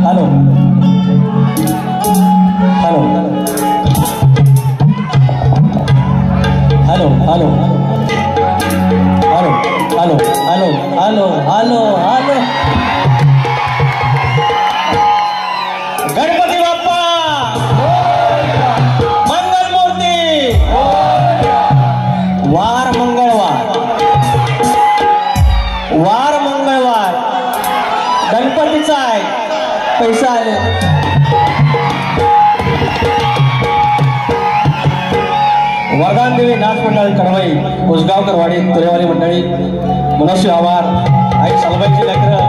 Hello hello hello hello hello hello hello hello hello hello Ganpati Bappa मंगल मूर्ती वार मंगळवार गणपतीचा आहे पैसा आले वरदान देवी नाथ मंडळी कडवाई उसगावकर वाडी तुरेवाली मंडळी मनोशी आवार आई सलबाईची लेकरं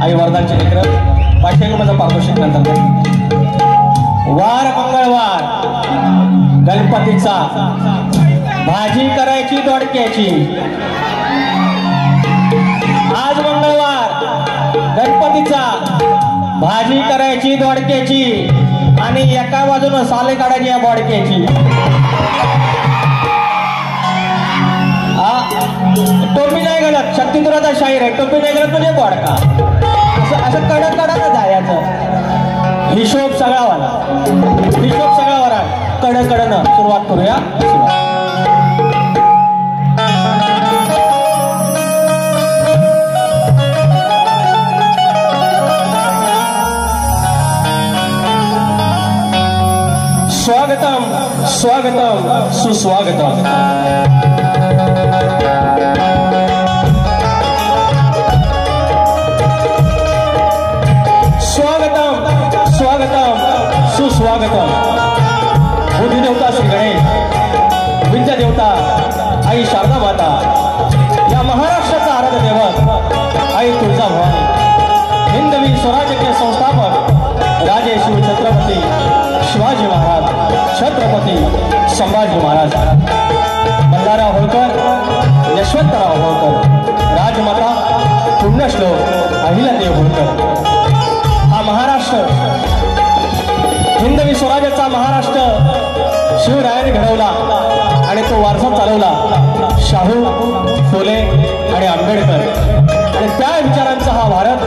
आई वरदानची लेकरं 500 रुपयाचं पारितोषिक नंतर वार मंगळवार गणपतीचा भाजी करायची दोडक्याची आज मंगळवार गणपतीचा भाजी करायची दोडक्याची आणि एका बाजूनं साले काढायची या बोडक्याची टोपी नाही घालत शक्तिपुराचा शाहीर आहे टोपी नाही घालत म्हणजे बोडका असं कडक कडक जायचं हिशोब सगळा वाला कडक कडनं सुरुवात करूया स्वागतम स्वागतम सुस्वागतम स्वागतम स्वागतम सुस्वागतम बुद्धी देवता श्री गणेश विद्या देवता आई शारदा माता या महाराष्ट्राचा आराध्य दैवत आई तुळजाभवानी हिंदवी स्वराज्याचे संस्थापक राजे शिव छत्रपती शिवाजी महाराज छत्रपती संभाजी महाराज बंडाराव होळकर यशवंतराव होळकर राजमाता पुण्यश्लोक अहिल्यादेवी होळकर हा महाराष्ट्र हिंदवी स्वराज्याचा महाराष्ट्र शिवरायाने घडवला आणि तो वारसा चालवला शाहू फुले आणि आंबेडकर आणि त्या विचारांचा हा भारत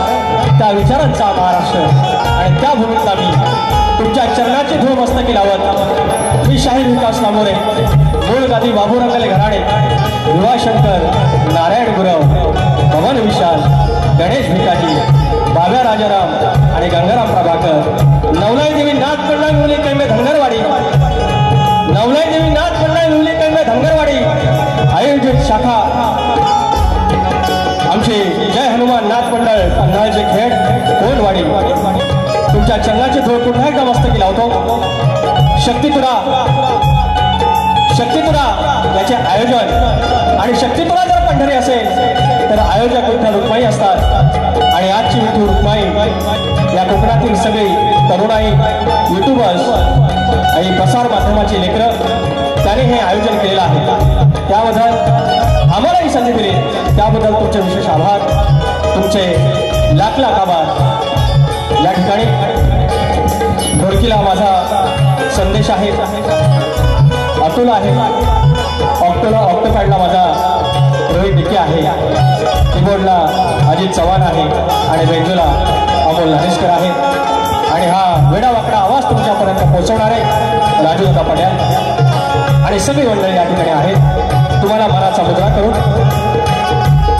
त्या विचारांचा महाराष्ट्र आणि त्या भूमीतला मी तुमच्या चरणाची धूळ मस्तकी लावत मी शाहीर विकास नामोरे मूळ गादी बाबूरंगले घराणे युवाशंकर नारायण गुरव पवन विशाल गणेश भिकाजी बाब्या राजाराम आणि गंगाराम प्रभाकर नवलाई देवी नाथ मंडळ मुली कैमे धनगरवाडी नवलाई देवी नाथ मंडळ मुली कैमे धनगरवाडी आयोजित शाखा आमचे जय हनुमान नाथ मंडळ पन्हाळचे खेड कोणवाडी तुमच्या चरणाची धूळ पुन्हा एकदा मस्तकी लावतो शक्तिपुरा याचे आयोजन आणि शक्तिपुरा जर पंढरी असेल तर आयोजक विठ्ठल रुक्माई असतात आणि आजची विठू रुक्माई या कोकणातील सगळी तरुणाई युट्यूबर्स आणि प्रसार माध्यमाची लेकरं त्याने हे आयोजन केलेलं आहे त्याबद्दल आम्हालाही संधी दिली त्याबद्दल तुमचे विशेष आभार तुमचे लाख आभार या ठिकाणी ढोलकीला माझा संदेश आहे अतुल आहे ऑक्टोपॅडला माझा रोहित डिके आहे कीबोर्डला अजित चव्हाण आहे आणि बेंजूला अमोल नारेशकर आहे आणि हा वेडावाकडा आवाज तुमच्यापर्यंत पोहोचवणारे राजूदादा पड्याल आणि सगळी मंडळी या ठिकाणी आहेत तुम्हाला मनाचा मुद्रा करून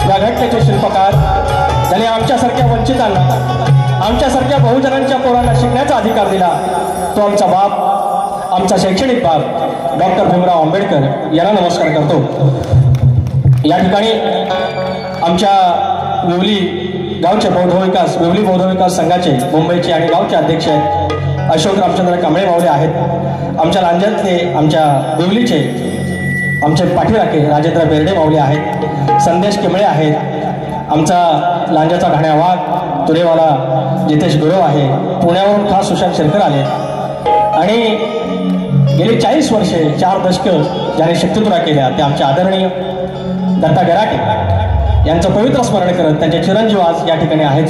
या घटनेचे शिल्पकार ज्याने आमच्यासारख्या वंचितांना आमच्यासारख्या बहुजनांच्या पोरांना शिकण्याचा अधिकार दिला तो आमचा बाप आमचा शैक्षणिक बाप डॉक्टर भीमराव आंबेडकर यांना नमस्कार करतो या ठिकाणी आमच्या वेवली गावचे वेवली बौद्ध विकास संघाचे मुंबईचे आणि गावचे अध्यक्ष आहेत अशोक रामचंद्र कांबळे मावले आहेत आमच्या लांजातले आमच्या वेवलीचे आमचे पाठीराखे राजेंद्र बेर्डे मावले आहेत संदेश केमळे आहेत आमचा लांजाचा ढाण्या वाघ तुरेवाला जितेश गुरव आहे पुण्यावरून खास सुशांत शेरकर आले आणि गेली 40 वर्षे 4 दशकं ज्याने शक्तिपुरा केल्या ते आमचे आदरणीय दत्ता गराटे यांचं पवित्र स्मरण करत त्यांचे चिरंजीव आज या ठिकाणी आहेत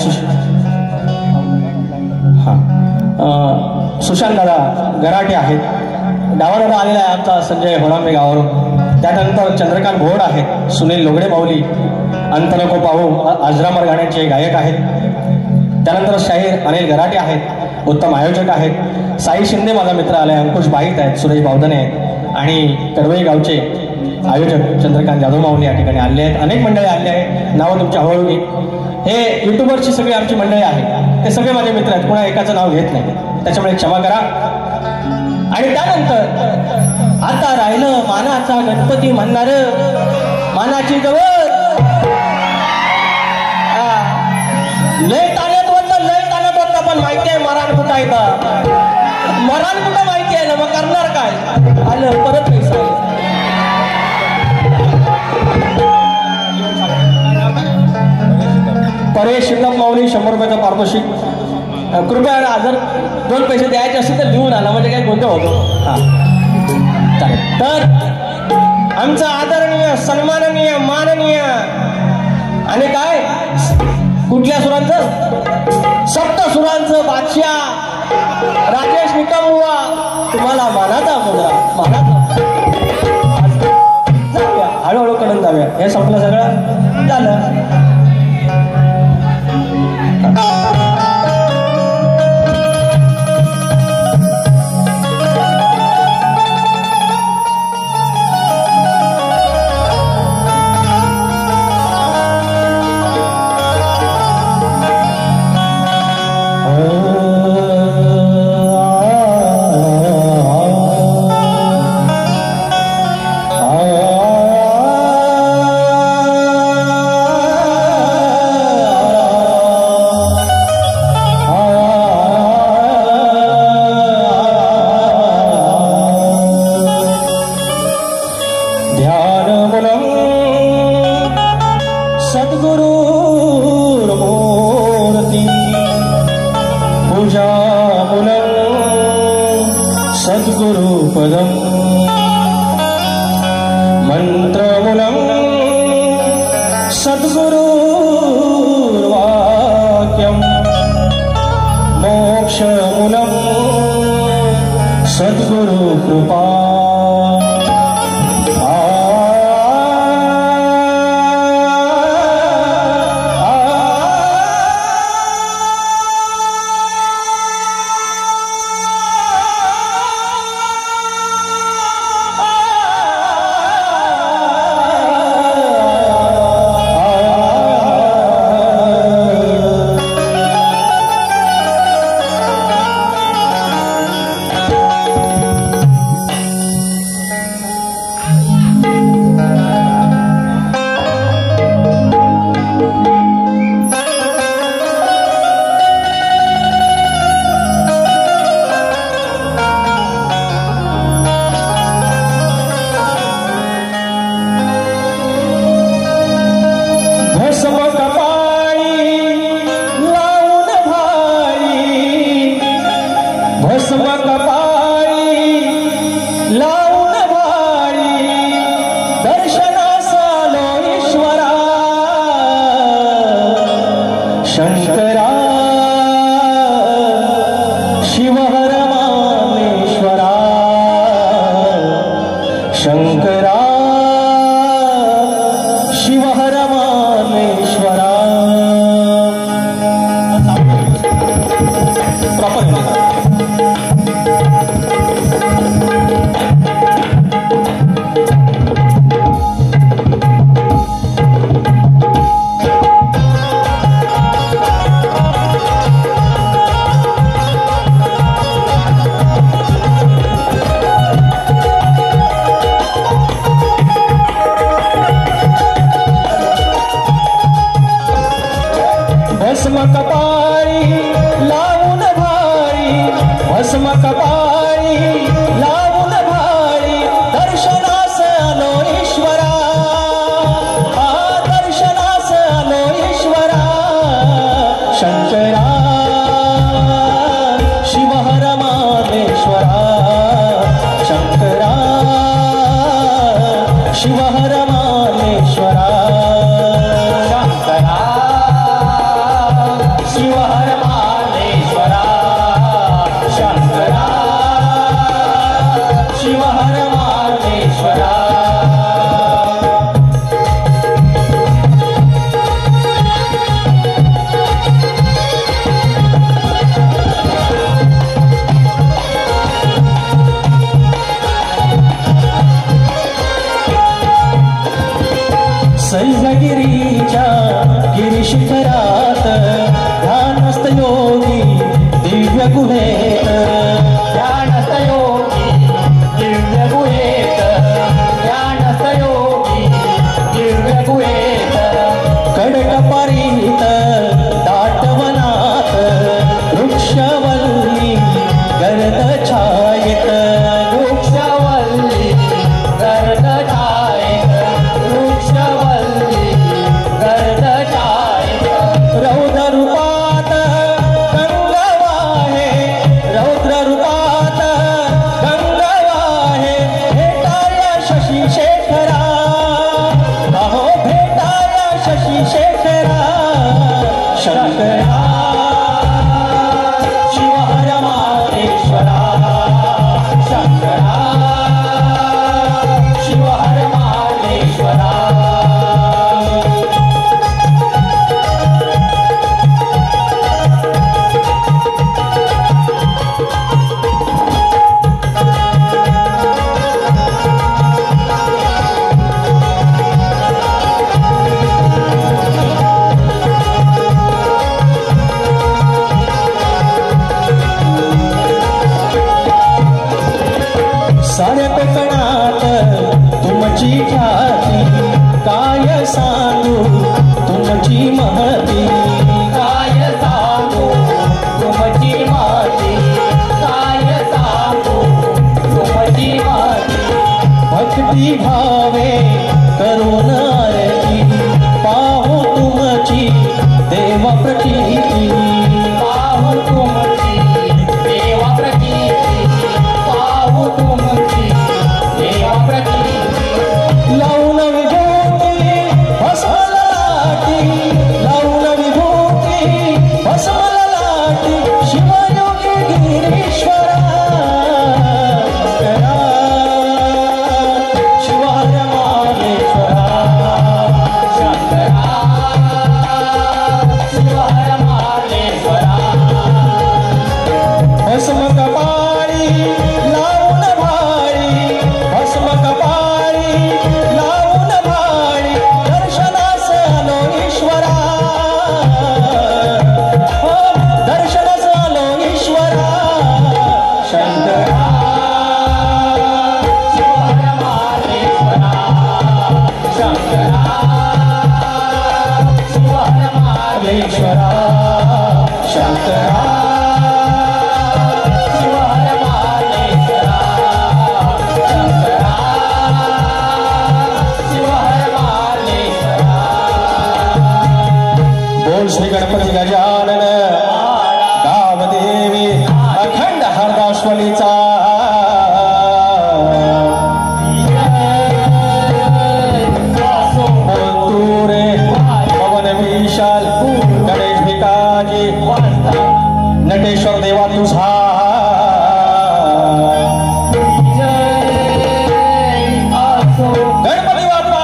सुशांत दादा गराटे आहेत डावा दादा आलेला आहे आमचा संजय होणांबे गावावरून त्यानंतर चंद्रकांत भोड आहेत सुनील लोगडे माऊली अंत नको पाहू आजरामर गाण्याचे गायक आहेत त्यानंतर शाहीर अनिल गराटे आहेत, उत्तम आयोजक आहेत. साई शिंदे माझा मित्र आलाय, अंकुश बाईत आहेत, सुरेश बावधने आहेत आणि कडवई गावचे आयोजक चंद्रकांत जाधव माऊली या ठिकाणी आले आहेत. अनेक मंडळी आले आहेत, नावं तुमच्या हळूहळू घेईल. हे युट्यूबरची सगळी आमची मंडळी आहेत, ते सगळे माझे मित्र आहेत, पुन्हा एकाचं नाव घेत नाही, त्याच्यामुळे क्षमा करा. आणि त्यानंतर आता राहिलं मानाचा गणपती म्हणणार, मानाची गवत लय ताण्यात होतं पण माहिती आहे मरण कुठं आहे का, मरण कुठं माहिती आहे ना, मग करणार काय. आलं परत पैसा परेश शिल्लक माऊली 100 रुपयाचं पारितोषिक. कृपया जर 2 पैसे द्यायचे असतील तर लिहून आला, म्हणजे काय गोंधळ होतो. हा चालेल. तर आमचा आदरणीय सन्माननीय माननीय आणि काय कुठल्या सुरांचं, सप्तसुरांचं बादशाह राजेश निकम हुआ, तुम्हाला मानाचा मुद्रा, मानाचा. जाऊया हळूहळू कडून जाऊया. हे संपलं सगळं झालं. सद्गुरुपदं मंत्रमूलं सद्गुरुर्वाक्यं मोक्षमूलं सद्गुरुकृपा. शंकरा शिवहर मामेश्वरा, शंकरा शिवहर मामेश्वरा. भस्म कपाळी लावून भाळी, भस्म कपाळी लावून भाळी, दर्शनास आलो ईश्वरा, दर्शनास आलो ईश्वरा. शंकरा शिवहर मामेश्वरा, शंकरा शिवहर मामेश्वरा. शंकरा शिवहर मामेश्वरा, शंकरा शिवहर मामेश्वरा. ध्यानस्थ योगी दिव्य गुहेत, ध्यानस्थ योगी दिव्य गुहेत, ध्यानस्थ योगी दिव्य गुहेत, कडकपरीत दाटवनात वृक्षवल्ली गर्द छायेत, वृक्षवल्ली गर्द छायेत, वृक्षवल्ली गर्द छायेत, रौद्र रूपात गंगवाहे, रौद्र रूपात गंगवाहे, भेटाया शशी शेखरा, अहो भेटाया शशी शेखरा, शंकरा शिव हर माहेश्वरा, शंकरा शिव हर माहेश्वरा. साऱ्या कोकणात तुमची ख्याती, काय सांगू तुमची महती, काय सांगू तुमची महती, काय सांगू तुमची महती, भक्ती भावे करून आरती, पाहू तुमची देव प्रतीती, पाहू तुमची देव प्रतीती, पाहू तुमची देव प्रतीती, लावून विभूती भस्मल लाटी, लावून विभूती भस्मल लाटी, शिवयोगी गिरीश्वरा, शंकरा शिव हर माहेश्वरा, शंकरा शिव हर माहेश्वरा, भस्म कपाळी लावून भाळी, भस्म कपाळी लावून भाळी, दर्शनास आलो ईश्वरा, हो दर्शनास आलो ईश्वरा, शंकरा शिव हर माहेश्वरा, शंकरा शिव हर माहेश्वरा, शंकरा शिव हर माहेश्वरा, शंकरा शिव हर माहेश्वरा. बोल श्री गणपती गजानन गावदेवी अखंड हरदाश्वलीचा बोल तू रे पवन विशाल गणेश भिकाजी नटेश्वर देवा तुझा गणपती बाप्पा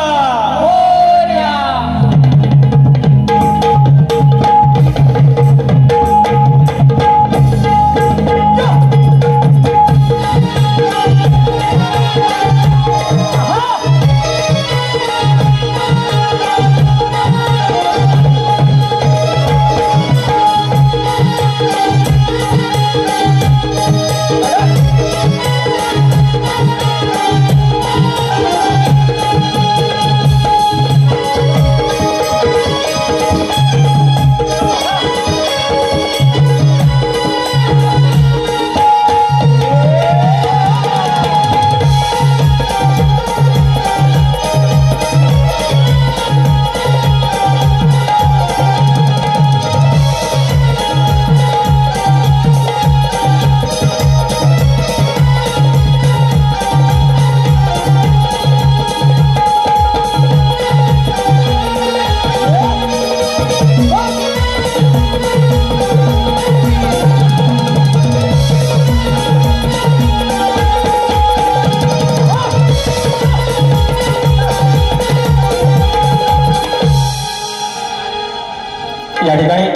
या ठिकाणी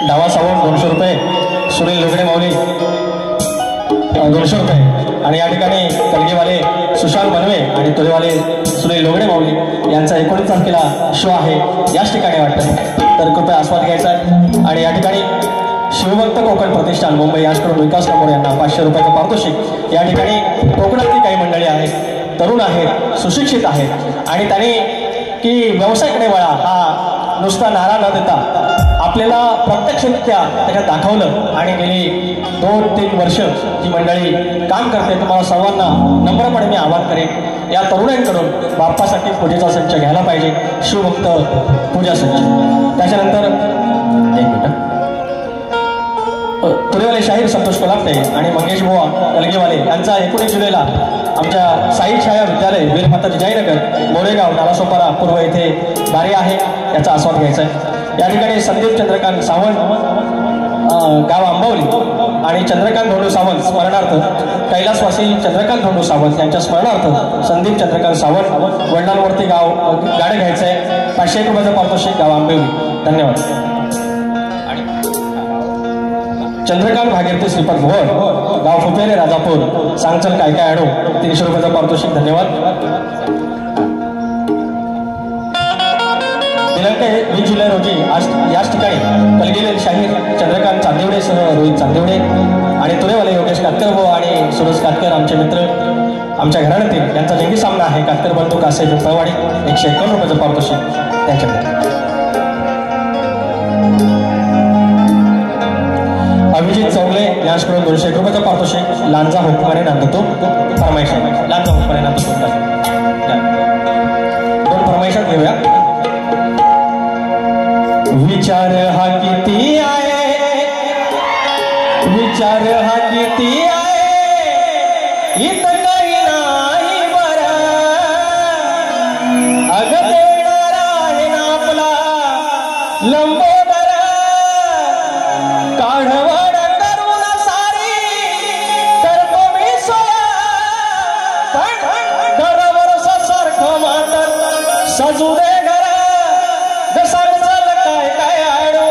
डावा सावण 200 रुपये, सुनील लोगडे माऊली 200 रुपये आणि या ठिकाणी कलगीवाले सुशांत बनवे आणि तुलेवाले सुनील लोगडे माऊली यांचा 19 तारखेला शो आहे याच ठिकाणी वाटतं, तर कृपया आस्वाद घ्यायचा आणि या ठिकाणी शिवभक्त कोकण प्रतिष्ठान मुंबई याचकडून विकास लांबोरे यांना 500 रुपयाचं पारितोषिक। या ठिकाणी कोकणातली काही मंडळी आहेत, तरुण आहेत, सुशिक्षित आहेत आणि त्यांनी की व्यवसायाकडे वळा हा नुसता नारा न देता आपल्याला प्रत्यक्षरित्या त्याच्यात दाखवलं आणि गेली 2-3 वर्ष जी मंडळी काम करते तुम्हाला सर्वांना नम्रपणे मी आवाहन करेन या तरुणांकडून बाप्पासाठी पूजेचा संच घ्यायला पाहिजे, शिवभक्त पूजा संच। त्याच्यानंतर एक मिनिट तुरेवाले शाहीर संतोष कोल्हापटे आणि मंगेश बुवा कलगेवाले यांचा 19 जुलैला आमच्या साई छाया विद्यालय वीरमाता जिजाईनगर मोरेगाव नालासोपारा पूर्व येथे बारी आहे, याचा आस्वाद घ्यायचा आहे। या ठिकाणी संदीप चंद्रकांत सावंत गाव आंबवली आणि चंद्रकांत धोंडू सावंत स्मरणार्थ कैलासवासी चंद्रकांत धोंडू सावंत यांच्या स्मरणार्थ संदीप चंद्रकांत सावंत वडिलांवरती गाव गाडे घ्यायचं आहे। 500 रुपयाचं पारितोषिक गाव आंबवली। धन्यवाद। चंद्रकांत भागीरथी श्रीपद भोर गाव फुपेरे राजापूर सांगचल काय काय आणू 300 रुपयाचं पारितोषिक। धन्यवाद। दिनांक 20 जुलै रोजी आज याच ठिकाणी कलगेले शाहीर चंद्रकांत चांदेवडे सह रोहित चांदेवडे आणि तुरेवाले योगेश कातकर आणि सुरज कातकर आमचे मित्र आमच्या घराण्यातील यांचा जंगी सामना आहे। कातकर बंधू कासे पिंपळवाडी 151 रुपयाचं पारितोषिक त्यांच्याकडे। अभिजित चौगले यांच्याकडून 201 रुपयाचं पारितोषिक लांजा हुकमाने नांदतो फरमाईश लांजा हुकमाने नांदतो 2 फरमाईशात घेऊया। विचार हा किती आहे, विचार हा किती आहे, इथं काही नाही बरं, अगं देणार आहे ना आपला लंबोदर, काढवड करून सारी करतो मी सोया, पण दरवर्ष सारखं मातर सजू दे घर, सांगचल काय काय आणू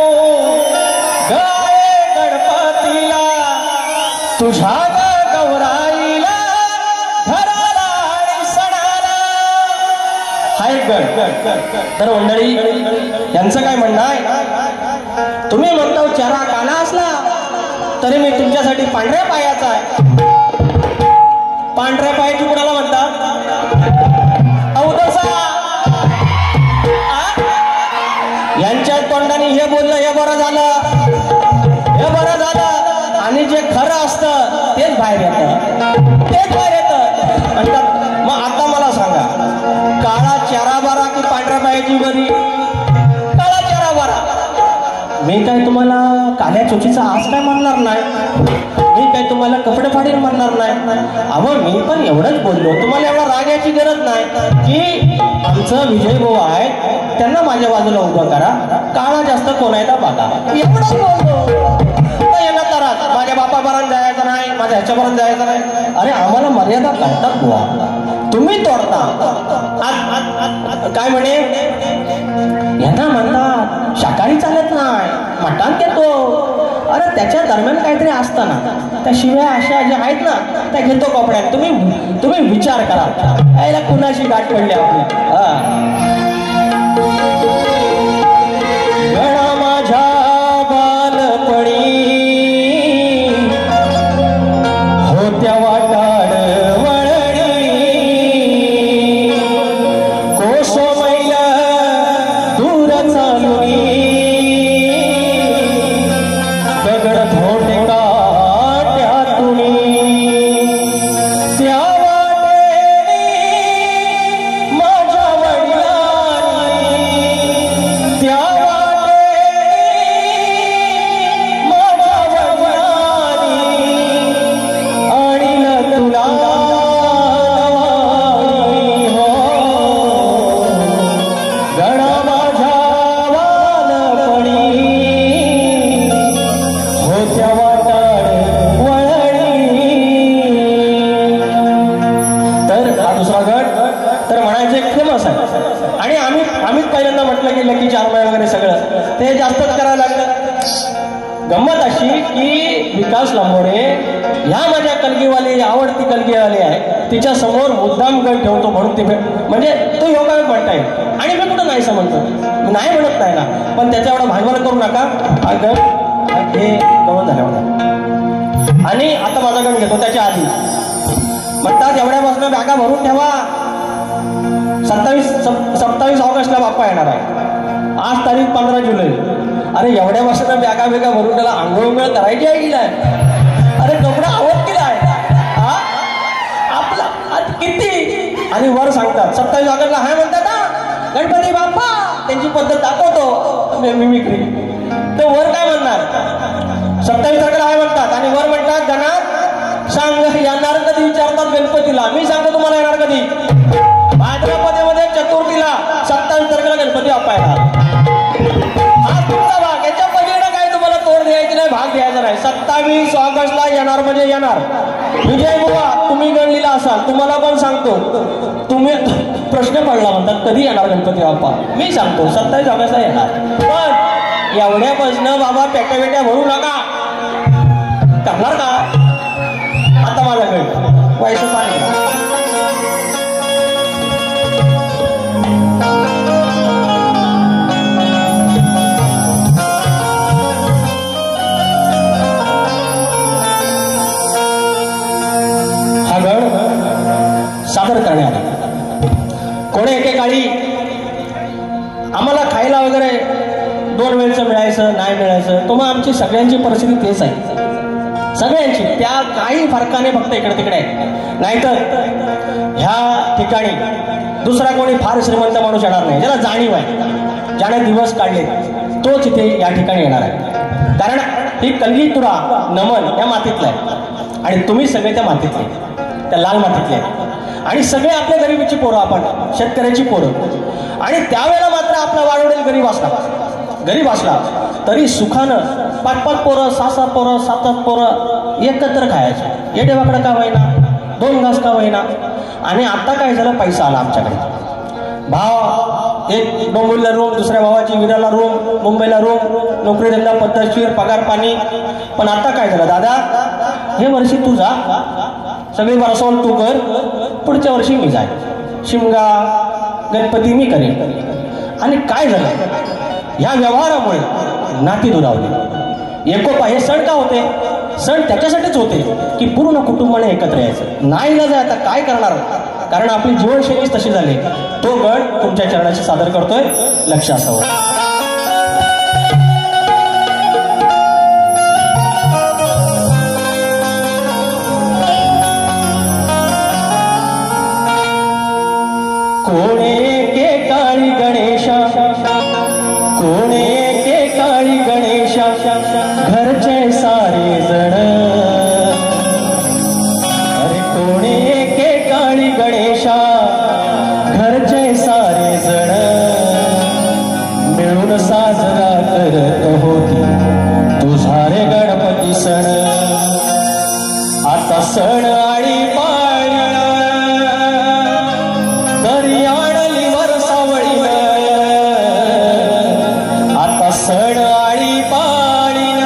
गाय गणपतीला तुझ्या गौराईला घराला आणि सणाला। हा एक गण। तर मंडळी यांचं काय म्हणणं आहे, तुम्ही म्हणता चेहरा काला असला तरी मी तुमच्यासाठी पांढऱ्या पायाचा आहे। पांढऱ्या पायाची कुणाला म्हणतात अवदसा। यांच्या तोंडाने हे बोललं हे बरं झालं, हे बरं झालं आणि जे खरं असतं तेच बाहेर येतं, तेच बाहेर येतं म्हणतात। मग आता मला सांगा, काळा चेहरा बरा की पांढऱ्या पायाची बरी? काळा चेहरा बरा। मी काय तुम्हाला काल्या चोचीचा आज काय म्हणणार नाही, मी काय तुम्हाला कपडे फाडील म्हणणार नाही। अहो मी पण एवढंच बोललो, तुम्हाला एवढा राग याची गरज नाही की आमचं विजय भाऊ आहे त्यांना माझ्या बाजूला उभं करा, काळा जास्त कोण आहे का बघा, एवढंच बोलतो। यांना करा माझ्या बापापर्यंत जायचं नाही, माझ्या ह्याच्यापर्यंत जायचं नाही। अरे आम्हाला मर्यादा काढतात बुवा, तुम्ही तोडता। काय म्हणे यांना म्हणतात शाकाहारी चालत नाही, मटण घेतो। अरे त्याच्या दरम्यान काहीतरी असताना त्या शिव्या अशा ज्या आहेत ना त्या घेतो कपड्यात। तुम्ही विचार करा याला कुणाशी गाठ पडली आपली। गणा माझ्या बालपणी होत्या वाटाड वळणी, कोसो मैल दूर चालुनी, दगड धोटे काट्यातुनी, त्या वाटेनी माझ्या वडिलांनी, त्या आणि आम्हीच पहिल्यांदा म्हटलं की लकी चारमाय वगैरे सगळं ते जास्तच करायला लागलं। गंमत अशी की विकास लांबोरे ह्या माझ्या कलगीवाली आवडती कलगीवाली आहे, तिच्या समोर मुद्दाम गण ठेवतो म्हणून ती म्हणजे तो योगा म्हणता येईल आणि मी कुठं नाही समजतो, नाही म्हणत नाही ना, पण त्याच्या एवढा भांडवल करू नका। हे गवत झालं म्हणतात. आणि आता माझा गण घेतो त्याच्या आधी म्हणतात एवढ्यापासून बॅगा भरून ठेवा, 27 ऑगस्टला बाप्पा येणार आहे. आज तारीख 15 जुलै. अरे एवढ्यापासून बॅगा भरून त्याला आंघोळ करायची आहे की नाही? अरे कपडा आवड केला आहे आपला किती. आणि वर सांगतात 27 ऑगस्टला हाय म्हणतात ना गणपती बाप्पा, त्यांची पद्धत दाखवतो मिमिक्री. तर वर काय म्हणणार? 27 तारखेला हाय म्हणतात आणि वर म्हणतात गणात सांग येणार कधी विचारतात गणपतीला. मी सांगतो तुम्हाला येणार कधी. भाद्रपदेमध्ये चतुर्थीला 27 तारखेला गणपती बाप्पा येणार. हा तुमचा भाग. याच्या पलीकडे काय तुम्हाला तोड द्यायची नाही, भाग द्यायचा नाही. 27 ऑगस्टला येणार म्हणजे येणार. विजय बुवा तुम्ही गणलेला असाल, तुम्हाला पण सांगतो. तुम्ही प्रश्न पडला म्हणतात कधी येणार गणपती बाप्पा. मी सांगतो 27 ऑगस्टला येणार. पण एवढ्यापासून बाबा पेट्या भरू नका. करणार का? आता माझ्याकडे पैसे पाणी हा गण सादर करण्यात कोणी एकेकाळी आम्हाला खायला वगैरे 2 वेळचं मिळायचं नाही मिळायचं. तो मग आमची सगळ्यांची परिस्थिती तेच आहे, सगळ्यांची. त्या काही फरकाने फक्त इकडे तिकडे आहे. नाहीतर ह्या ठिकाणी दुसरा कोणी फार श्रीमंत माणूस येणार नाही, ज्याला जाणीव आहे, ज्याने दिवस काढले तोच इथे या ठिकाणी येणार आहे. कारण ही कल्लीतुरा नमन या मातीतलं आहे आणि तुम्ही सगळे त्या मातीतले, त्या लाल मातीतले आणि सगळे आपल्या गरिबीची पोरं, आपण शेतकऱ्याची पोरं. आणि त्यावेळेला मात्र आपला वाढवडेल गरीब असला तरी सुखानं 5-5 पोरं 6-6 पोरं 7-7 पोरं एकत्र खायचे. येडेवाकडं का होईना, 2 घास का होईना. आणि आता काय झालं, पैसा आला आमच्याकडे. भाव एक डोंबिवलीला रूम, दुसऱ्या भावाची विराला रूम, मुंबईला रूम, नोकरी धंदा पद्धतशीर, पगार पाणी. पण आता काय झालं दादा, हे वर्षी तू जा, सगळी बरसवून तू कर, पुढच्या वर्षी मी जाय, शिमगा गणपती मी करेन. आणि काय झालं, ह्या व्यवहारामुळे नाती दुरावली. एकोपा हे सण का होते? सण त्याच्यासाठीच होते की पूर्ण कुटुंबाने एकत्र यायचं. नाही ना आता काय करणार, कारण आपली जीवनशैलीच तशी झाली. तो गण तुमच्या चरणाशी सादर करतोय, लक्ष असावं. कोणे के काळी गणेशा, कोणे के काळी गणेशा, घरचे सारे जण. अरे कोणे के काळी गणेशा, घरचे सारे जण मिळून साजरा करत होती तुझा रे गणपती सण. आता सण आळी सण आळी पाळीन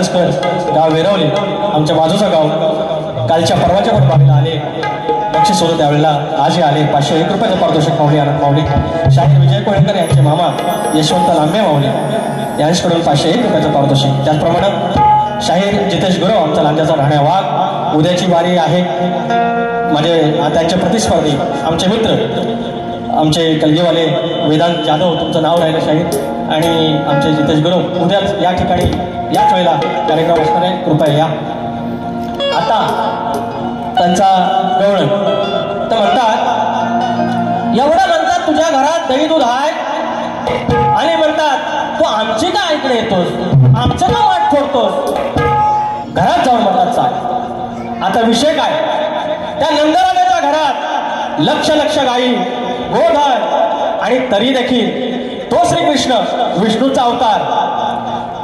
करंजकर गाव वेरवली आमच्या बाजूचं गाव कालच्या परवाच्या पण बाबीला आले बक्षीस होतं त्यावेळेला आजही आले 501 रुपयाचं पारितोषिक माऊली आनंद माऊली शाहीर विजय कोळेकर यांचे मामा यशवंत लांबे माऊली यांच्याकडून 501 रुपयाचं पारितोषिक त्याचप्रमाणे शाहीर जितेश गुरव आमचा लांजाचा राहण्या वाघ उद्याची वारी आहे माझे त्यांचे प्रतिस्पर्धी आमचे मित्र आमचे कलगीवाले वेदांत जाधव तुमचं नाव राहिलं शाहीर आणि आमचे जितेश गुरव उद्याच या ठिकाणी याच वेळेला कार्यक्रम असणार आहे कृपया या आता त्यांचा गवळण तर म्हणतात एवढं म्हणतात तुझ्या घरात दही दूध आहे आणि म्हणतात तू आमची का ऐकणे येतोस आमचं का वाट फोडतोस घरात जाऊन म्हणतात चाल आता विषय काय त्या नंदराजाच्या घरात लक्ष गाई गोधन आणि तरी देखील तो श्रीकृष्ण विष्णूचा अवतार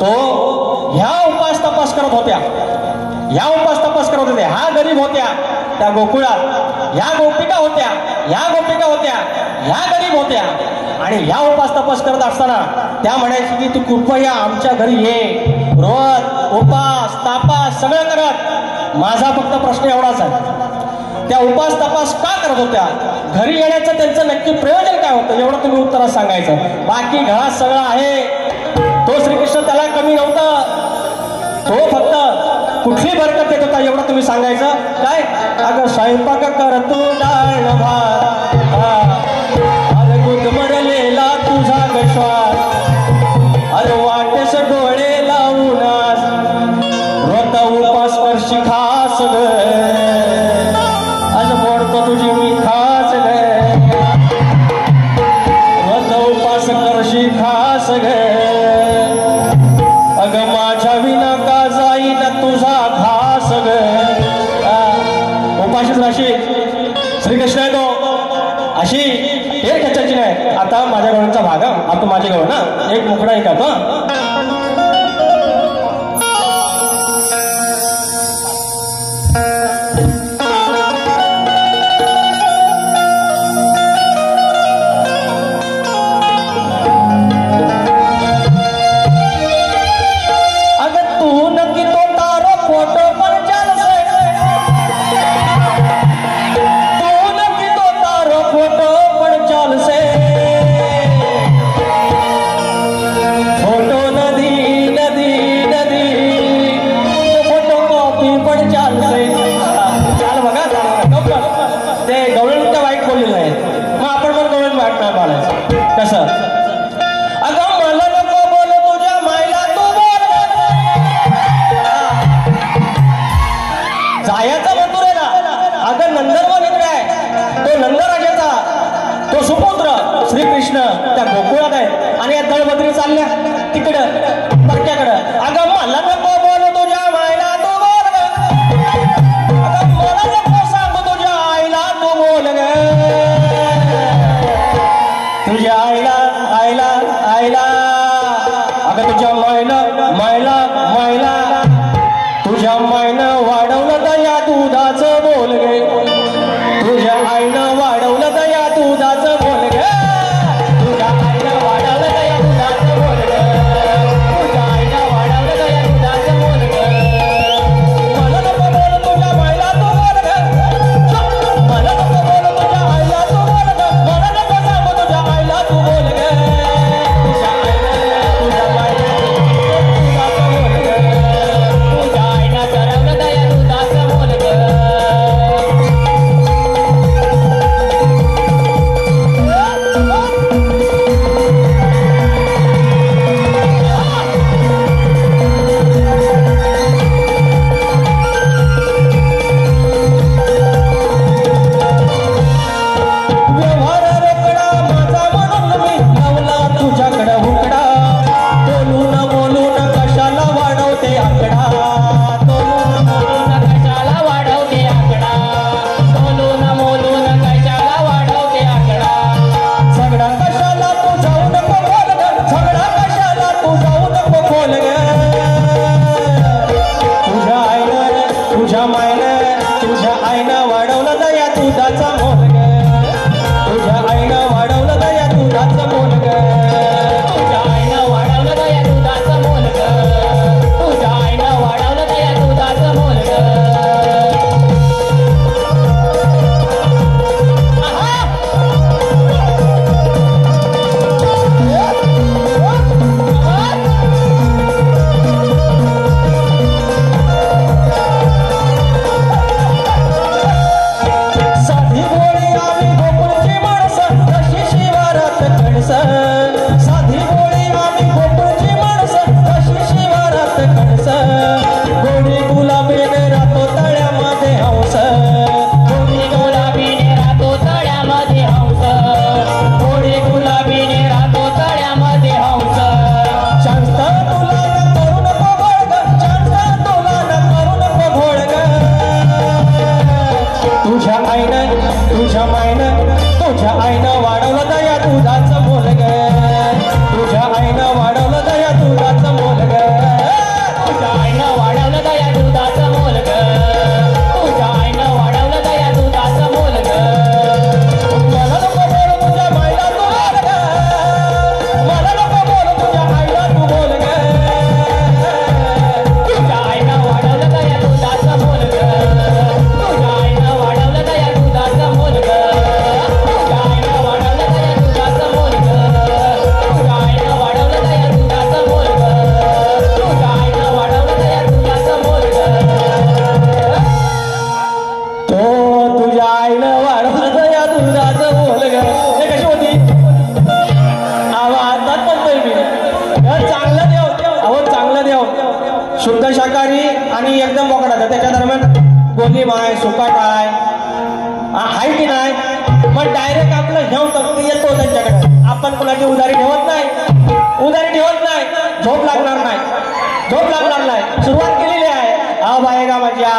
तो ह्या उपास तपास करत होत्या ह्या गरीब होत्या त्या गोकुळात ह्या गोपिका होत्या ह्या गरीब होत्या आणि ह्या उपास तपास करत असताना त्या म्हणायची की तू कृपया आमच्या घरी ये व्रत उपास तापास सगळं करत माझा फक्त प्रश्न एवढाच आहे त्या उपास तपास का करत होत्या घरी येण्याचं त्यांचं नक्की प्रयोजन काय होतं एवढं तुम्ही उत्तरात सांगायचं बाकी घरात सगळं आहे तो श्रीकृष्ण त्याला कमी नव्हतं तो फक्त कुठली बरकत देत होता एवढं तुम्ही सांगायचं काय अगं स्वयंपाक कर तू डाळ भात अरे गुदमरलेला तुझा गश्वास अरे वाटेस डोळे लावून व्रत उपास करशी खास ग आज मोडतो तुझी मी खास ग व्रत उपास करशी खास ग अगं माझ्या विना का जाईन तुझा घास ग उपाशीच राशी श्रीकृष्ण आहे तो अशी एक ह्याच्याची नाही आता माझ्या गवळणचा भाग आता माझे गवळ ना एक मुकडा एक आता श्रीकृष्ण त्या गोकुळात आहे आणि या दळबद्री चालल्या तिकडं परक्याकडं अगं मला नको बोल तुझ्या मायला तू बोल अगं मला नको सांग तुझ्या आईला तू बोल ग तुझ्या आईला अगं तुझ्या मायला तुझ्या मायनं वाढवलं दया दुधाचं बोल गे तुझ्या आईनं वाढवलं दया दुधाचं बोल गे आईनं तुझ्या मायनं तुझ्या आईनं वाढवलं दया दुधाचं मोल ग तुझ्या आईनं वाढवलं दया दुधाचं मोल ग तुझ्या आईनं वाढवलं दया दुधाचं मोल ग तुझ्या आईनं वाढवलं दया दुधाचं मोल ग मला नको बोल तुझ्या मायला तू बोल ग मला नको बोल तुझ्या आईला तू बोल ग तुझ्या आईनं वाढवलं दया दुधाचं मोल ग तुझ्या आईनं वाढवलं दया दुधाचं मोल ग तुझ्या आईनं वाढवलं दया दुधाचं मोल ग तुझ्या आईनं वाढवलं दया दुधाचं मोल ग तुझ्या आईनं वाढवलं दया दुधाचं मोल ग तो तुझ्या आईनं वाढवलं दया दुधाचं मोल ग हे कशी होती आवाजात म्हणतोय मी चांगलं देव अहो चांगलं देव शुद्ध शाकाहारी आणि एकदम बोकडाचं त्याच्या दरम्यान गोली माय सुकाट आहे हाय की नाही मग डायरेक्ट आपलं घेऊन तक्ती येतो त्यांच्याकडे आपण कोणाची उधारी ठेवत नाही झोप लागणार नाही सुरुवात केलेली आहे हा बायगा माझ्या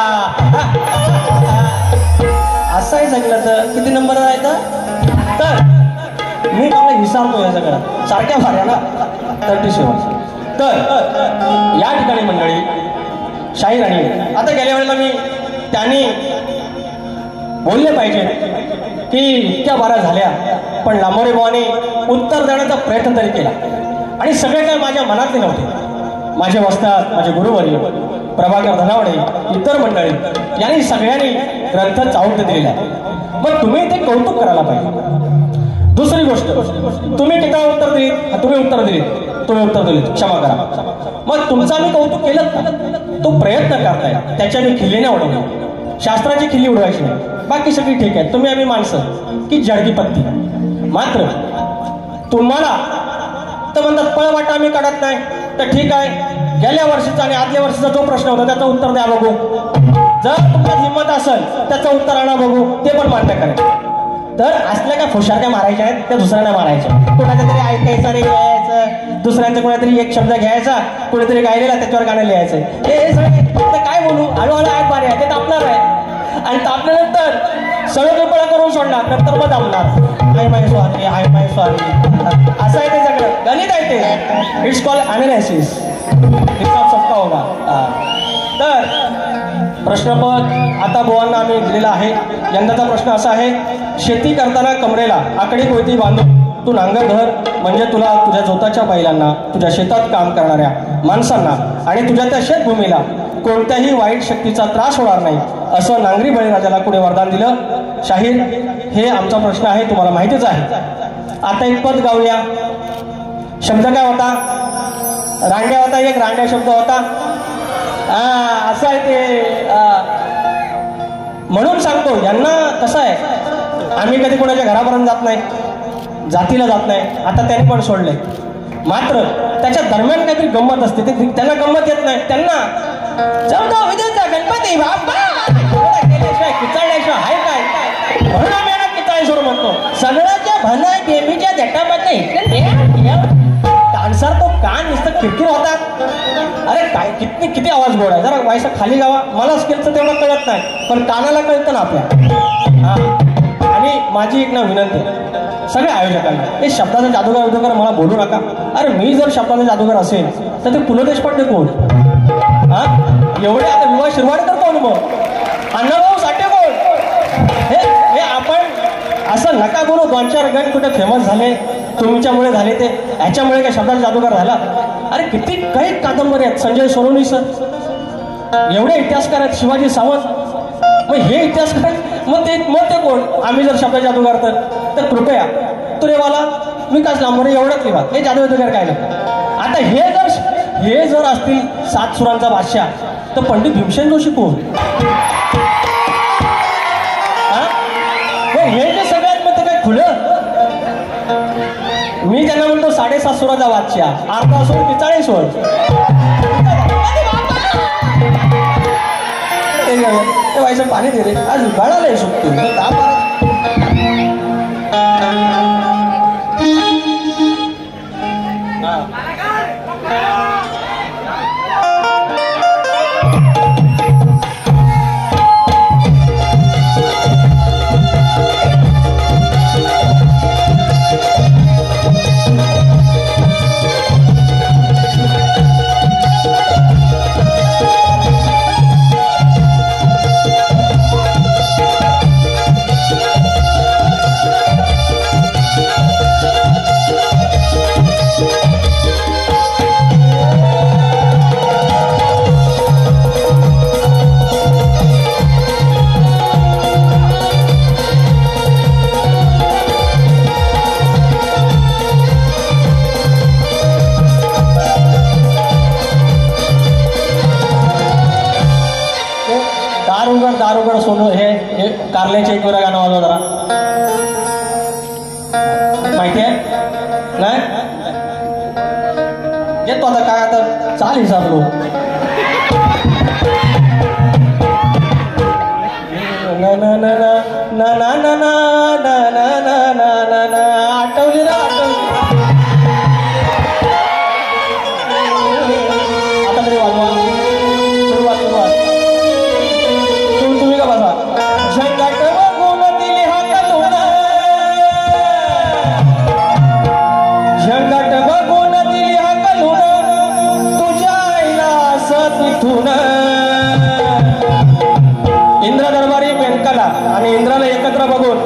असं आहे सगळं तर किती नंबर राहायचा तर मी तुम्हाला विचारतो या सगळं सारख्या भाऱ्या ना 37 तर या ठिकाणी मंडळी शाहीर आणि आता गेल्या वेळेला मी त्यांनी बोलले पाहिजे की इतक्या बारा झाल्या पण लांबोरे बुवाने उत्तर देण्याचा प्रयत्न तरी केला आणि सगळे काही माझ्या मनातले नव्हते माझे वस्ताद माझे गुरुवर्य प्रभाकर धनावडे इतर मंडळी यांनी सगळ्यांनी ग्रंथ चावट दिलेला आहे मग तुम्ही ते कौतुक करायला पाहिजे दुसरी गोष्ट तुम्ही टीका उत्तर दिलीत क्षमा करा मग तुमचा मी कौतुक केलं का तो प्रयत्न करताय त्याच्या मी खिल्ली नाही उडवली शास्त्राची खिल्ली उडवायची नाही बाकी सगळी ठीक आहे तुम्ही आम्ही माणसं की जडगी पत्ती मात्र तुम्हाला तर म्हणतात पळवाटा आम्ही काढत नाही तर ठीक आहे गेल्या वर्षीचा आणि आदल्या वर्षीचा जो प्रश्न होता त्याचं उत्तर द्या बघू जर तुमच्यात हिंमत असेल त्याचं उत्तर आणा बघू ते पण मान्य करा तर असल्या काय फुशारक्या मारायच्या आहेत त्या दुसऱ्यांना मारायच्या कोणाच्या तरी ऐकायचं आणि लिहायचं दुसऱ्यांचा कोणातरी एक शब्द घ्यायचा कोणीतरी गायलेला त्याच्यावर गाणं लिहायचं हे सगळे काय बोलू हळूहळू आग बारे आहे ते तापणार आहे आणि तापल्यानंतर सगळं कृपळा करून सोडणार नंतर मग दाबणार हाय माय स्वामी असं आहे ते सगळं गणित आहे ते इट्स कॉल अनालिसिस हिसाब सबका होगा तर प्रश्नपद आता बुवांना आम्ही दिलेला आहे यंदाचा प्रश्न असा आहे शेती करताना कमरेला आकडी कोयती बांधून तू नांगर धर म्हणजे तुला तुझ्या जोताच्या बैलांना तुझ्या शेतात काम करणाऱ्या माणसांना आणि तुझ्या त्या शेतभूमीला कोणत्याही वाईट शक्तीचा त्रास होणार नाही असं नांगरी बळीराजाला कुणी वरदान दिलं शाहीर हे आमचा प्रश्न आहे तुम्हाला माहितीच आहे आता एक पद गाऊया शब्द काय होता रांड्या होता एक रांड्या शब्द होता असं आहे ते म्हणून सांगतो यांना कसं आहे आम्ही कधी कोणाच्या घरापर्यंत जात नाही जातीला जात नाही आता त्यांनी पण सोडले मात्र त्याच्या दरम्यान काहीतरी गंमत असते ते त्यांना गंमत येत नाही त्यांना चौदा विजेचा गणपती बाप्पा केल्याशिवाय किचाळल्याशिवाय आहे काय म्हणून आम्ही यांना किचाळेश्वर म्हणतो सगळ्याच्या भना देवीच्या जटामध्ये डान्सर तो कान नुसतं किरकिर होतात अरे काय किती आवाज गोड आहे जरा व्हायचा खाली गावा मला स्किलचं तेवढं कळत नाही पण कानाला कळतं ना आपल्या आणि माझी एक ना विनंती सगळ्या आयोजकांना हे शब्दाचा जादूगार मला बोलू नका अरे मी जर शब्दाचा जादूगार असेल तर ते पु ल देशपांडे कोण एवढे आता विवाह शिरवाडकर कोण मग अण्णाभाऊ साठे कोण हे आपण असं नका बोलू 2-4 गण कुठे फेमस झाले तुमच्यामुळे झाले ते ह्याच्यामुळे काय शब्दाचा जादूगार झाला अरे किती काही कादंबरी आहेत संजय सोनवणी सर एवढे इतिहासकार आहेत शिवाजी सावंत मग हे इतिहासकार मग ते कोण आम्ही जर शब्दाचा जादूगार तर कृपया तुरेवाला विकास लांबोरे एवढंच लिहा हे जादूगार काय नाही आता हे जर असतील 7 सुरांचा बादशाह तर पंडित भीमसेन जोशी कोण हे जे सगळ्यात मग ते काय खुलं मी त्यांना म्हणतो 7.5 सुराचा बादशाह अर्धा सूर 45 वर ते व्हायचं पाणी दे रे आज उघाडायला शकतो दारुगड सोनं हे कारल्याचे एक वेळा गाणं वाजवा जरा. माहिती आहे नाही येतो आता काय आता चाल हिसाबलो ना ना ना ना ना ना ना ना ना ना ना ना आठवली ना आठवली. आता तरी वाजवा सुरुवात सुरुवात तुम्ही का बसा. झंगाट बघून दिली हाकलून झंगाट बघून दिली हाकलून तुझ्या आईला असं तिथून. इंद्र दरबारी मेनकाला आणि इंद्राला एकत्र बघून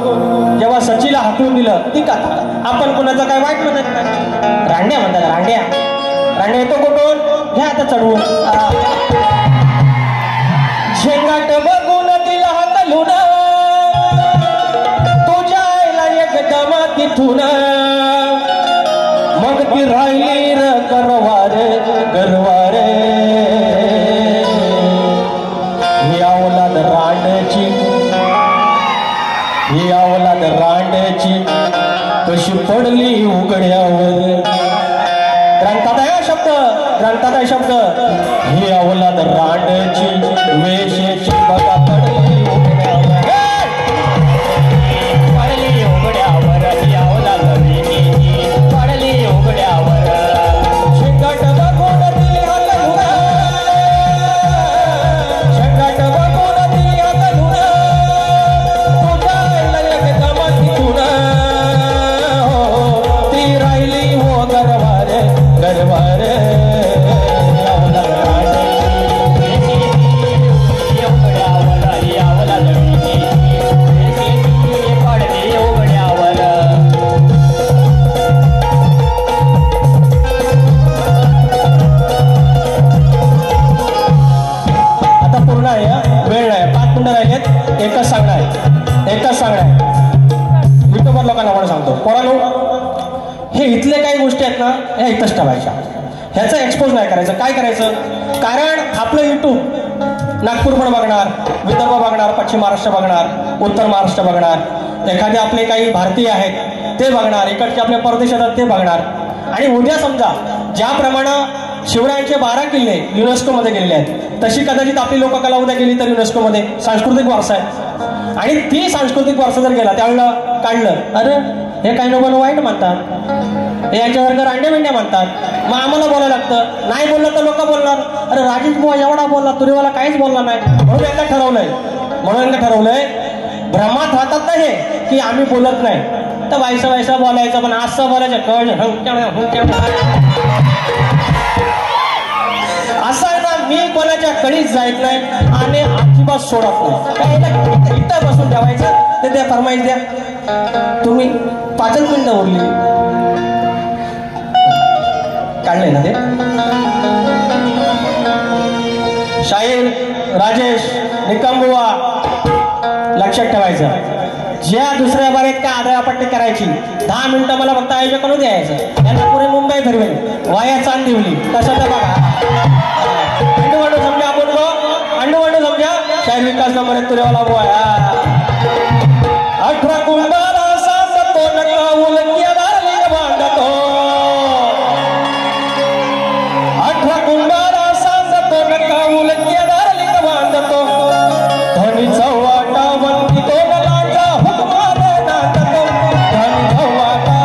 जेव्हा सचीला हाकलून दिलं ती कथा आपण कुणाचं काय वाईट म्हणत नाही. रांड्या म्हणतात रांड्या रांड्या येतो कुठून घ्या आता चढवून. झेंगाट बघून दिला हाकलून तुझ्या आईला एकदम तिथून. मग ती राहिली र गरवारे गरवारे ही अवलाद रांडची ही अवलाद रांडची कशी पडली उघड्यावर. ग्रंथात आहे शब्द ग्रंथात आहे शब्द ही अवलाद रांडची वेशेची बघा पडली उघड्यावर. पडली उघड्यावर ही अवलाद वेशेची पडली उघड्यावर. शिंगाट बघून दिली हाकलून शिंगाट बघून दिली हाकलून तुझ्या आईला एकदम तिथून. ती राहिली हो गरवारे गरवारे अवलाद रांडची उघड्यावर ही अवलाद वेशेची पडली उघड्यावर. आता पूर्ण आहे वेळ नाही 5 मिनिटं राहिलेत. एकच सांगणं आहे एकच सांगणं आहे युट्यूबर लोकांना आपण सांगतो पोरांनो हे इथले काही गोष्टी आहेत ना ह्या इथंच ठेवायच्या. ह्याचं एक्सपोज नाही करायचं. काय करायचं कारण आपलं युट्यूब नागपूर पण बघणार विदर्भ बघणार पश्चिम महाराष्ट्र बघणार उत्तर महाराष्ट्र बघणार एखादे आपले काही भारतीय आहेत ते बघणार इकडचे आपले परदेशात ते बघणार. आणि उद्या समजा ज्याप्रमाणे शिवरायांचे 12 किल्ले युनेस्कोमध्ये गेलेले आहेत तशी कदाचित आपली लोककला उद्या गेली तर युनेस्कोमध्ये सांस्कृतिक वारसा आहे. आणि ती सांस्कृतिक वारसा जर गेला त्यावेळेला काढलं अरे हे काही लोकांना वाईट म्हणतात हे यांच्यासारखं रांड्या मेंड्या म्हणतात. मग आम्हाला बोलायला लागतं. नाही बोललं तर लोक बोलणार अरे राजेश बुवा एवढा बोलला तुरीवाला काहीच बोलला नाही. म्हणून यांना ठरवलंय भ्रमात राहतात ना हे की आम्ही बोलत नाही तर वायसा बोलायचं पण असं बोलायचं असं आहे ना. मी कोणाच्या कडीच जायत नाही आणि अजिबात सोडत नाही. काय इथं बसून ठेवायचं ते द्या फरमाईश द्या. तुम्ही 5 मिनिटं उरली काढले ना ते. शाहीर राजेश निकमबुवा लक्षात ठेवायचं ज्या दुसऱ्या बारेत काय आदळापट्टी करायची 10 मिनिटं मला फक्त आयोजक करून द्यायचं. यांना पुरे मुंबई फिरवेल वाया चांदिवली कसं तर बघा. अंडू समजा आपण अंडू समजा शाहीर विकास नंबर 1 तुरेवाला बुवा 18 कुंभारा सांगतो नका उलक्या दारली बांधतो 18 कुंभारा सांगतो नका उलक्या दारली बांधतो धनीचा वाटा वंती दोन लांडा हुकमाने नांदतो धनीचा वाटा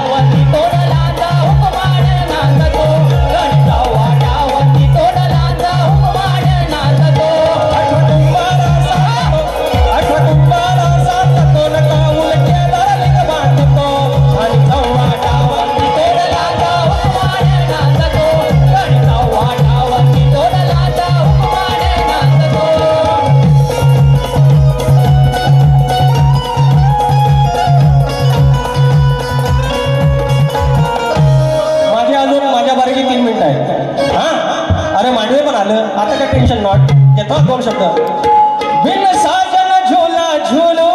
वंती दोन लांडा हुकमाने नांदतो धनीचा वाटा वंती दोन लांडा हुकमाने नांदतो धनीचा वाटा वंती दोन लांडा हुकमाने नांदतो. 18 कुंभारा सांगतो नका उलक्या दारली बांधतो धनीचा वाटा वंती दोन लांडा हुकमाने नांदतो धनीचा वाटा वंती दोन लांडा हुकमाने नांदतो. माझे अजून माझ्या बारीकी 3 मिनिटं आहेत. हा अरे मांडवे पण आलं आता काय टेन्शन नॉट घेतो 2 शब्द. बिन साजन झोला झोलो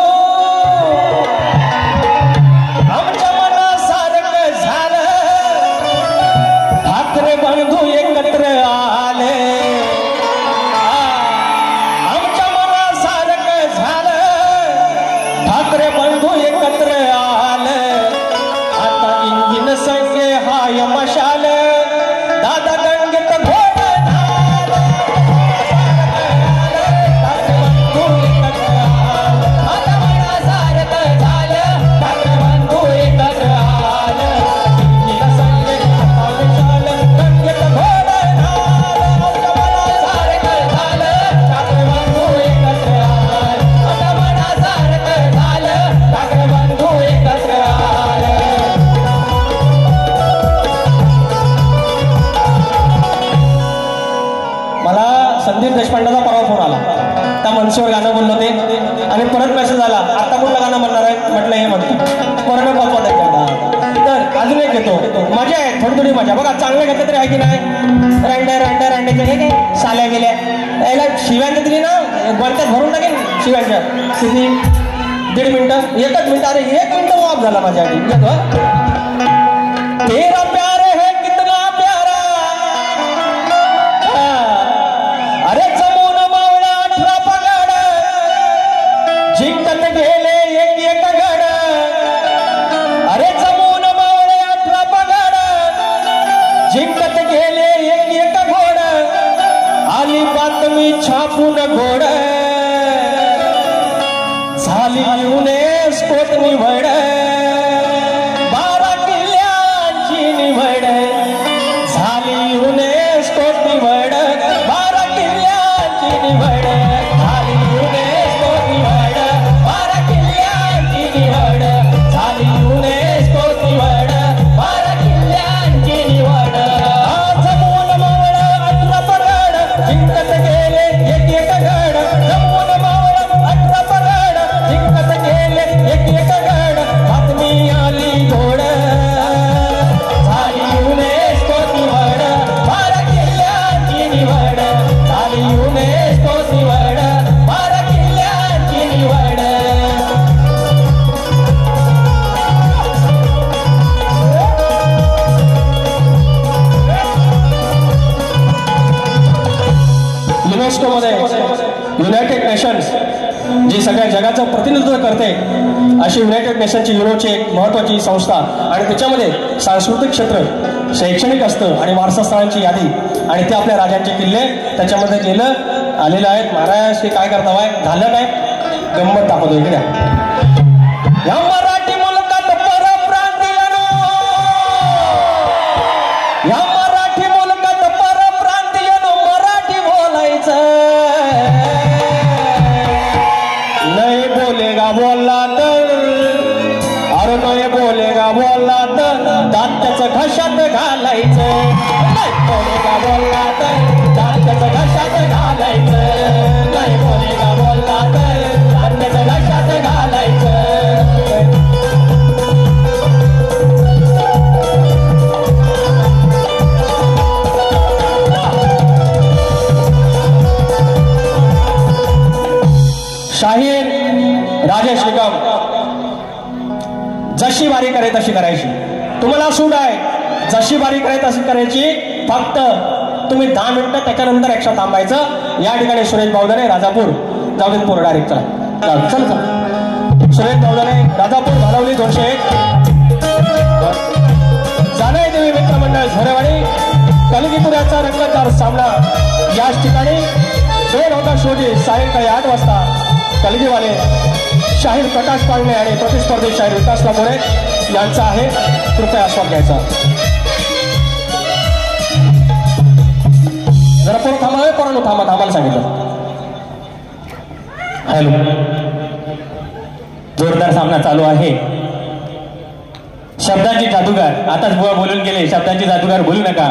आमच्या मनासारखं झालं ठाकरे बंधू एकत्र मला संदीप देशपांडेचा परवा फोन आला, त्या मनसेवर गाणं बोललो ते, आणि परत मेसेज आला आता कोणतं गाणं म्हणणार आहे, म्हटलं हे म्हणतो परत पाचवा त्याच्याकडं. तर अजून एक घेतो, मजा आहे थोडी थोडी मजा. बघा चांगलं घेतलं तरी आहे की नाही, रांडे हे काय साल्या गेल्या यायला शिव्यांच्या तरी ना गोंट्यात भरून टाकेन शिव्यांच्या किती 1.5 मिनिटं 1 मिनिट, अरे 1 मिनिट माफ झाला माझ्यासाठी. तेरा प्यार है कितना प्यारा, अरे जमून मावळा 18 पगड, जिंकत गेले एक गड, अरे जमून मावळे 18 पगड, जिंकत गेले एक घोड, आली बातमी छापून घोड, झाली युनेस्कोत निवड, 12 किल्ल्यांची निवड, झाली युनेस्कोत निवड, 12 किल्ल्यांची निवड, झाली युनेस्कोत निवड, 12 किल्ल्यांची निवड, झाली युनेस्कोत निवड, 12 किल्ल्यांची निवड. जमून मावळ 18 पगड, जिंकत गेले एक गड, जमून मावळ 18 पगड, जिंकत गेले एक गड, बातमी आली घोड, झाली युनेस्कोत निवड, 12 किल्ल्यांची निवड, झाली युनेस्कोत निवड, 12 किल्ल्यांची निवड. युनेस्कोमध्ये युनायटेड नेशन्स जी सगळ्या जगाचं प्रतिनिधित्व करते अशी युनायटेड नेशनची युरोची एक महत्त्वाची संस्था, आणि त्याच्यामध्ये सांस्कृतिक क्षेत्र, शैक्षणिक असतं आणि वारसा स्थळांची यादी, आणि ते आपल्या राजांचे किल्ले त्याच्यामध्ये आलेलं आहेत. महाराज ते काय करता बाय झालं काय गंमत दाखवतो इकडे. या मराठी मुलकात परप्रांतीयनो, या मराठी मुलकात परप्रांतीयनो, मराठी बोलायचं नाही, बोलेगा बोलला तर, अरे नाही बोलेगा बोलला तर दात त्याचं घशात घालायचं, नाही बोलेगा बोलला तर दात त्याचं घशात घालायचं, नाही बोलेगा बोलला तर दात त्याचं घशात घालायचं. शाहीर राजेश निकम, जशी बारी करे तशी करायची, तुम्हाला सूट आहे, जशी बारी करे तशी करायची, फक्त तुम्ही 10 मिनिटं त्याच्यानंतर एक्स्ट्रा थांबायचं. या ठिकाणी सुरेश बावधने राजापूर, जाऊ देत पोर डायरेक्ट चला चल सुरेश बावधने राजापूर भालवली 201, जाणे देवी मित्रमंडळ झरेवाडी, कलगीपुराचा रंगतदार सामना याच ठिकाणी 2 ऑगस्ट रोजी सायंकाळी 8 वाजता कलगीवाले शाहीर प्रकाश पांडे आणि प्रतिस्पर्धी शाहीर विकास लांबोरे यांचा आहे, कृपया आस्वाद घ्यायचा. जरा पोरं थांबा, पोरांनो थांबा, थांबायला सांगितलं. हॅलो, जोरदार सामना चालू आहे. शब्दांची जादूगार, आताच बुवा बोलून गेले, शब्दांची जादूगार बोलू नका,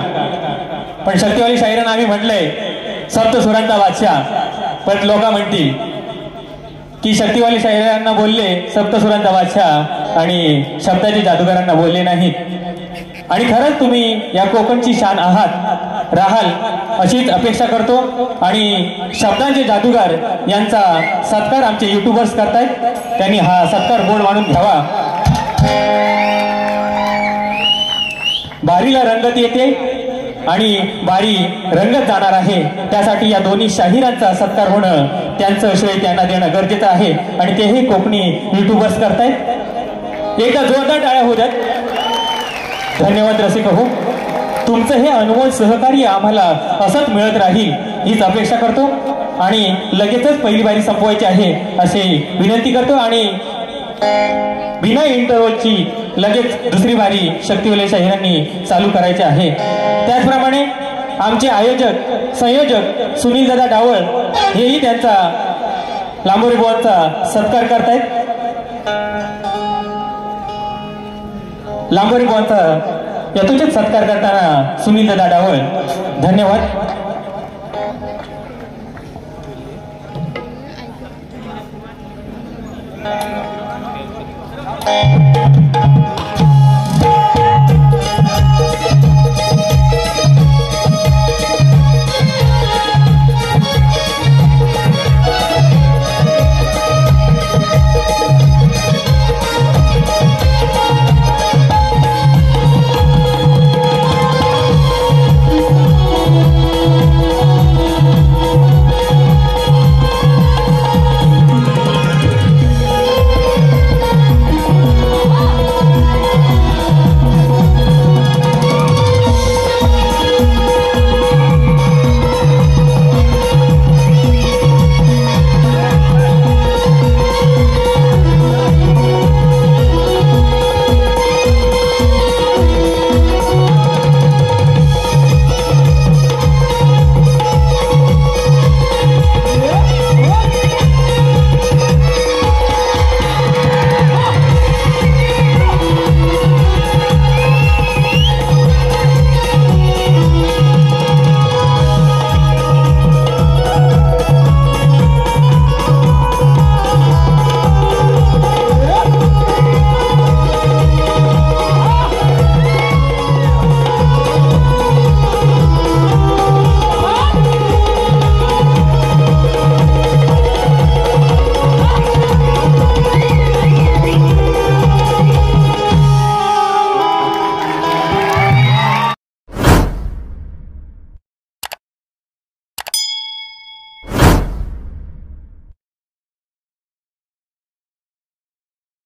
पण शक्तिवाली शाहिरांना आम्ही म्हटलंय सप्तसुरांचा बादशाह, पण लोक म्हणतील की शक्तिवाली शाहिरांना बोलले सप्तसुरांचा बादशाह आणि शब्दाची जादूगारांना बोलले नाहीत. आणि खरंच तुम्ही या कोकणची शान आहात, राहाल अशीच अपेक्षा करतो. आणि शब्दांचे जादूगार यांचा सत्कार आमचे युट्यूबर्स करतायत, त्यांनी हा सत्कार गोड मानून घ्यावा. बारीला रंगत येते आणि बारी रंगत जाणार आहे, त्यासाठी या दोन्ही शाहिरांचा सत्कार होणं, त्यांचं श्रेय त्यांना देणं गरजेचं आहे. आणि तेही कोकणी युट्यूबर्स करतायत. एकदा जोरदार टाळ्या होऊ द्यात. धन्यवाद रसिक हो, तुमचं हे अनमोल सहकार्य आम्हाला असंच मिळत राहील हीच अपेक्षा करतो. आणि लगेचच पहिली बारी संपवायची आहे असे विनंती करतो. आणि बिना इंटरव्हलची लगेच दुसरी बारी शक्तिवाली शाहिरांनी चालू करायची आहे. त्याचप्रमाणे आमचे आयोजक संयोजक सुनील दादा डावळ हेही त्यांचा लांबोरे बुवांचा सत्कार करतायत. लांबोरे बुवांचा यथोचित सत्कार करताना सुनील दादा डावळ, धन्यवाद. ऐकू